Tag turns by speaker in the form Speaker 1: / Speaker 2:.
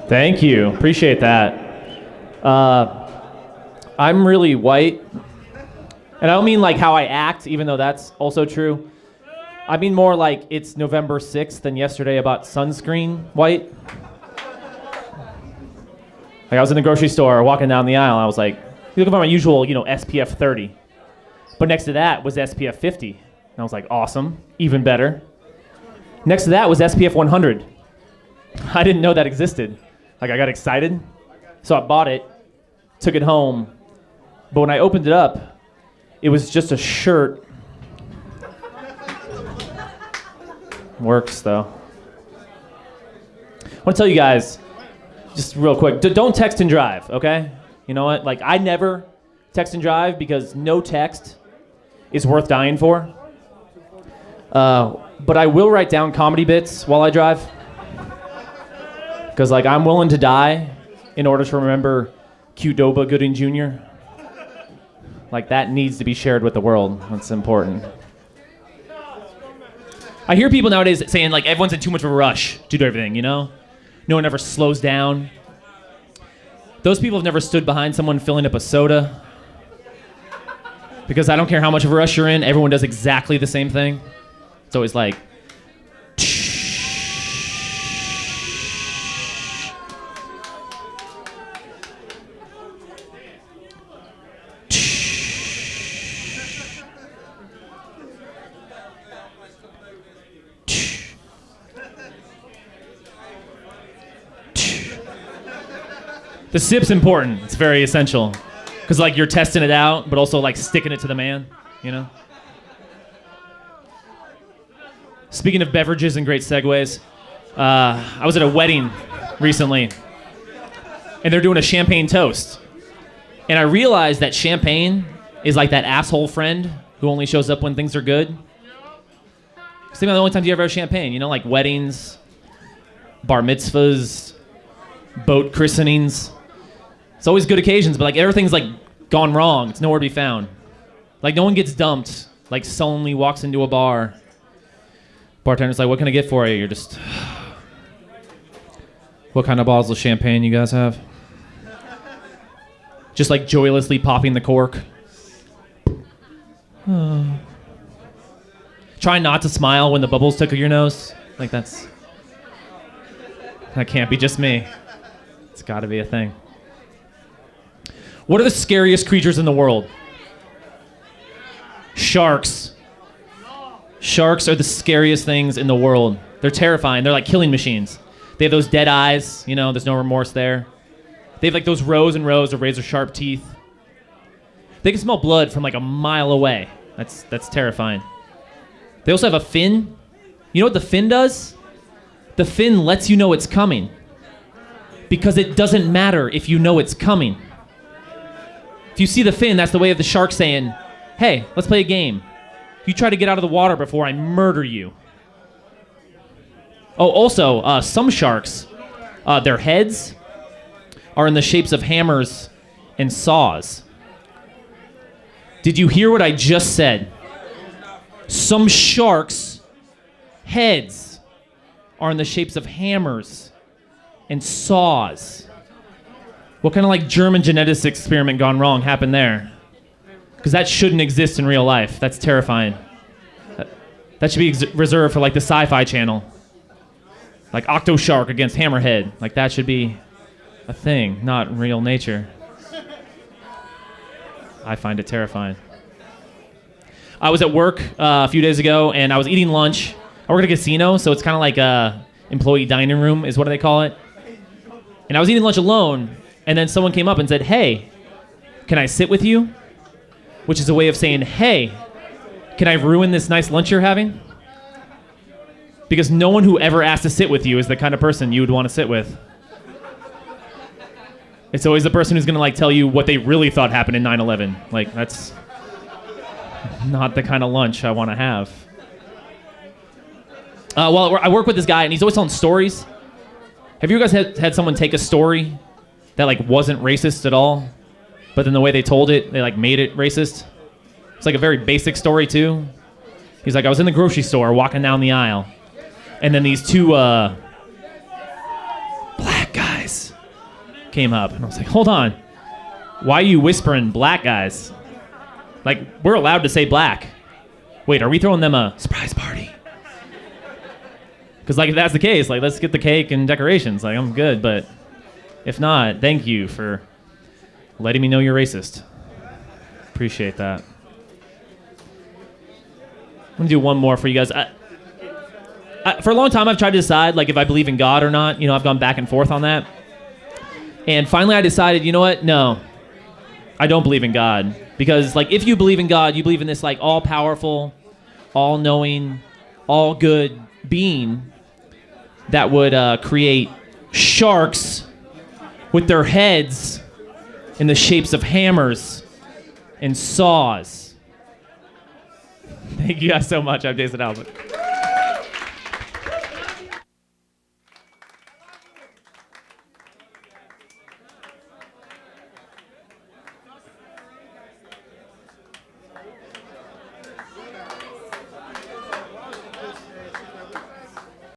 Speaker 1: Thank you. Appreciate that. I'm really white. And I don't mean like how I act, even though that's also true. I mean more like it's November 6th than yesterday about sunscreen white. Like I was in the grocery store walking down the aisle and I was like, looking for my usual, SPF 30. But next to that was SPF 50. And I was like, awesome, even better. Next to that was SPF 100. I didn't know that existed. Like I got excited. So I bought it, took it home. But when I opened it up, it was just a shirt. Works though. I want to tell you guys, just real quick, don't text and drive, okay? You know what? Like I never text and drive because no text is worth dying for. But I will write down comedy bits while I drive. Because like I'm willing to die in order to remember Qdoba Gooding Jr. Like that needs to be shared with the world. That's important. I hear people nowadays saying like everyone's in too much of a rush to do everything, No one ever slows down. Those people have never stood behind someone filling up a soda. Because I don't care how much of a rush you're in, everyone does exactly the same thing. It's always like, the sip's important. It's very essential. Because like you're testing it out, but also like sticking it to the man, Speaking of beverages and great segues, I was at a wedding recently, and they're doing a champagne toast. And I realized that champagne is like that asshole friend who only shows up when things are good. Think about the only times you ever have champagne, like weddings, bar mitzvahs, boat christenings. It's always good occasions, but like everything's like gone wrong. It's nowhere to be found. Like no one gets dumped. Like sullenly walks into a bar. Bartender's like, what can I get for you? You're just, what kind of bottles of champagne you guys have? Just like joylessly popping the cork. Try not to smile when the bubbles tickle your nose. Like that can't be just me. It's gotta be a thing. What are the scariest creatures in the world? Sharks. Sharks are the scariest things in the world. They're terrifying. They're like killing machines. They have those dead eyes, there's no remorse there. They have like those rows and rows of razor sharp teeth. They can smell blood from like a mile away. That's terrifying. They also have a fin. You know what the fin does? The fin lets you know it's coming. Because it doesn't matter if you know it's coming. If you see the fin, that's the way of the shark saying, hey, let's play a game. You try to get out of the water before I murder you. Oh, also, some sharks, their heads are in the shapes of hammers and saws. Did you hear what I just said? Some sharks' heads are in the shapes of hammers and saws. What kind of like German genetics experiment gone wrong happened there? Because that shouldn't exist in real life. That's terrifying. That should be reserved for like the Sci-Fi Channel. Like Octoshark against Hammerhead. Like that should be a thing, not real nature. I find it terrifying. I was at work a few days ago and I was eating lunch. I work at a casino, so it's kind of like a employee dining room is what they call it. And I was eating lunch alone, and then someone came up and said, hey, can I sit with you? Which is a way of saying, hey, can I ruin this nice lunch you're having? Because no one who ever asked to sit with you is the kind of person you would want to sit with. It's always the person who's going to like tell you what they really thought happened in 9/11. Like, that's not the kind of lunch I want to have. Well, I work with this guy, and he's always telling stories. Have you guys had someone take a story that like wasn't racist at all, but then the way they told it, they like made it racist? It's like a very basic story too. He's like, I was in the grocery store walking down the aisle, and then these two came up. And I was like, hold on. Why are you whispering black guys? Like, we're allowed to say black. Wait, are we throwing them a surprise party? Because, like, if that's the case, like, let's get the cake and decorations. Like, I'm good, but if not, thank you for letting me know you're racist. Appreciate that. I'm going to do one more for you guys. For a long time, I've tried to decide, like, if I believe in God or not. You know, I've gone back and forth on that. And finally, I decided, you know what? No, I don't believe in God. Because, like, if you believe in God, you believe in this, like, all-powerful, all-knowing, all-good being that would create sharks with their heads in the shapes of hammers and saws. Thank you guys so much. I'm Jason Albert.